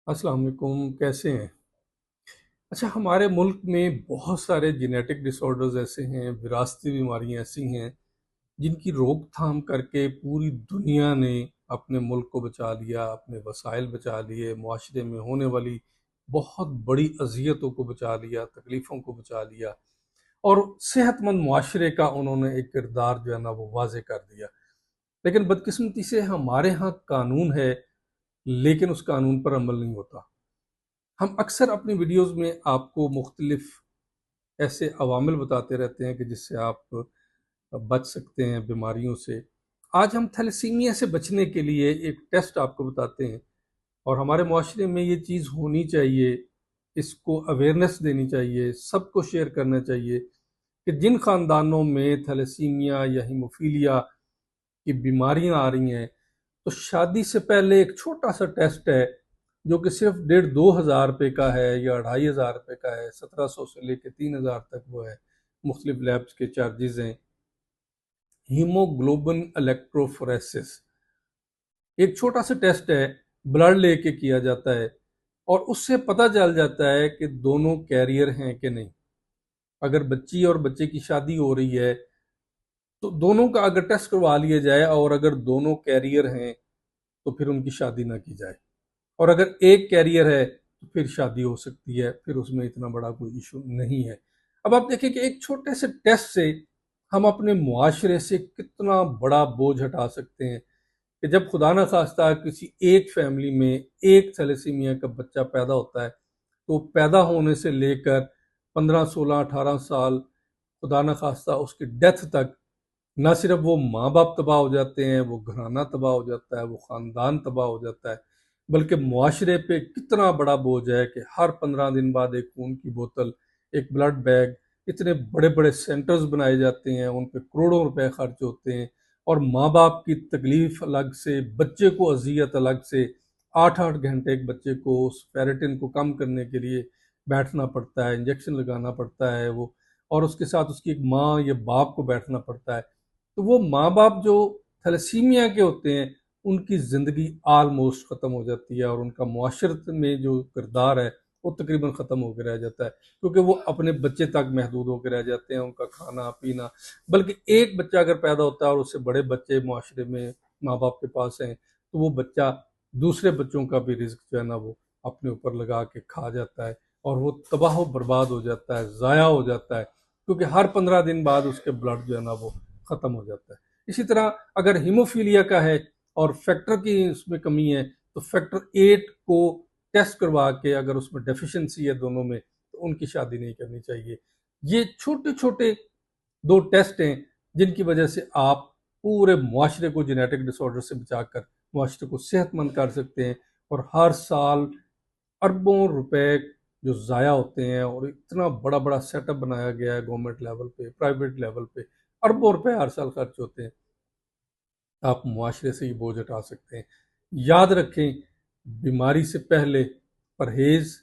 अस्सलाम वालेकुम, कैसे हैं? अच्छा, हमारे मुल्क में बहुत सारे जेनेटिक डिसऑर्डर्स ऐसे हैं, विरासती बीमारियां ऐसी हैं जिनकी रोकथाम करके पूरी दुनिया ने अपने मुल्क को बचा लिया, अपने वसाइल बचा लिए, मुआशरे में होने वाली बहुत बड़ी अजियतों को बचा लिया, तकलीफ़ों को बचा लिया और सेहतमंद मुआशरे का उन्होंने एक किरदार जो है ना वो वाज़े कर दिया। लेकिन बदकिस्मती से हमारे यहाँ कानून है, लेकिन उस कानून पर अमल नहीं होता। हम अक्सर अपनी वीडियोस में आपको मुख्तलिफ ऐसे अवामिल बताते रहते हैं कि जिससे आप बच सकते हैं बीमारियों से। आज हम थैलेसीमिया से बचने के लिए एक टेस्ट आपको बताते हैं और हमारे मुआशरे में ये चीज़ होनी चाहिए, इसको अवेयरनेस देनी चाहिए, सबको शेयर करना चाहिए कि जिन ख़ानदानों में थैलेसीमिया या हीमोफीलिया की बीमारियां आ रही हैं, तो शादी से पहले एक छोटा सा टेस्ट है जो कि सिर्फ 1,500-2,000 रुपये का है या 2,500 रुपये का है। 1,700 से लेके 3,000 तक वो है, मुख्तलिफ लैब्स के चार्जेस हैं। हीमोग्लोबिन इलेक्ट्रोफोरेसिस एक छोटा सा टेस्ट है, ब्लड लेके किया जाता है और उससे पता चल जाता है कि दोनों कैरियर हैं कि नहीं। अगर बच्ची और बच्चे की शादी हो रही है तो दोनों का अगर टेस्ट करवा लिया जाए और अगर दोनों कैरियर हैं तो फिर उनकी शादी ना की जाए, और अगर एक कैरियर है तो फिर शादी हो सकती है, फिर उसमें इतना बड़ा कोई इशू नहीं है। अब आप देखिए कि एक छोटे से टेस्ट से हम अपने मुआशरे से कितना बड़ा बोझ हटा सकते हैं कि जब खुदा न खास्ता किसी एक फैमिली में एक थैलेसीमिया का बच्चा पैदा होता है तो पैदा होने से लेकर 15, 16, 18 साल, खुदा न खास्ता उसकी डेथ तक, ना सिर्फ वो माँ बाप तबाह हो जाते हैं, वो घराना तबाह हो जाता है, वो ख़ानदान तबाह हो जाता है, बल्कि मुआशरे पे कितना बड़ा बोझ है कि हर 15 दिन बाद एक खून की बोतल, एक ब्लड बैग, इतने बड़े बड़े सेंटर्स बनाए जाते हैं, उन पे करोड़ों रुपए खर्च होते हैं और माँ बाप की तकलीफ अलग से, बच्चे को अजियत अलग से। 8-8 घंटे एक बच्चे को उस फेरेटिन को कम करने के लिए बैठना पड़ता है, इंजेक्शन लगाना पड़ता है वो, और उसके साथ उसकी एक माँ या बाप को बैठना पड़ता है। तो वो माँ बाप जो थैलेसीमिया के होते हैं उनकी ज़िंदगी आलमोस्ट ख़त्म हो जाती है और उनका मुआशरत में जो किरदार है वो तकरीबन ख़त्म होकर रह जाता है, क्योंकि वो अपने बच्चे तक महदूद होकर रह जाते हैं, उनका खाना पीना। बल्कि एक बच्चा अगर पैदा होता है और उससे बड़े बच्चे मुआशरे में माँ बाप के पास हैं तो वो बच्चा दूसरे बच्चों का भी रिस्क जो है ना वो अपने ऊपर लगा के खा जाता है और वो तबाह बर्बाद हो जाता है, ज़ाया हो जाता है, क्योंकि हर 15 दिन बाद उसके ब्लड जो है ना वो ख़त्म हो जाता है। इसी तरह अगर हीमोफीलिया का है और फैक्टर की उसमें कमी है तो फैक्टर 8 को टेस्ट करवा के अगर उसमें डेफिशिएंसी है दोनों में तो उनकी शादी नहीं करनी चाहिए। ये छोटे छोटे दो टेस्ट हैं जिनकी वजह से आप पूरे मुआशरे को जेनेटिक डिसऑर्डर से बचाकर मुआशरे को सेहतमंद कर सकते हैं। और हर साल अरबों रुपए जो ज़ाया होते हैं, और इतना बड़ा बड़ा सेटअप बनाया गया है गवर्नमेंट लेवल पे, प्राइवेट लेवल पे, अरबों रुपए हर साल खर्च होते हैं, आप मुआशरे से ही बोझ हटा सकते हैं। याद रखें, बीमारी से पहले परहेज़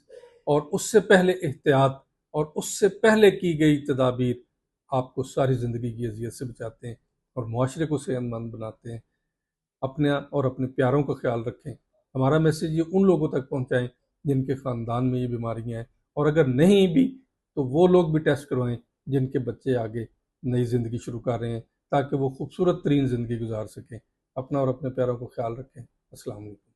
और उससे पहले एहतियात और उससे पहले की गई तदाबीर आपको सारी ज़िंदगी की अजियत से बचाते हैं और मुआशरे को सेहतमंद बनाते हैं। अपने और अपने प्यारों का ख्याल रखें। हमारा मैसेज ये उन लोगों तक पहुँचाएँ जिनके ख़ानदान में ये बीमारियाँ हैं, और अगर नहीं भी तो वो लोग भी टेस्ट करवाएँ जिनके बच्चे आगे नई ज़िंदगी शुरू कर रहे हैं, ताकि वो खूबसूरत तरीन ज़िंदगी गुजार सकें। अपना और अपने प्यारों को ख्याल रखें। अस्सलाम वालेकुम।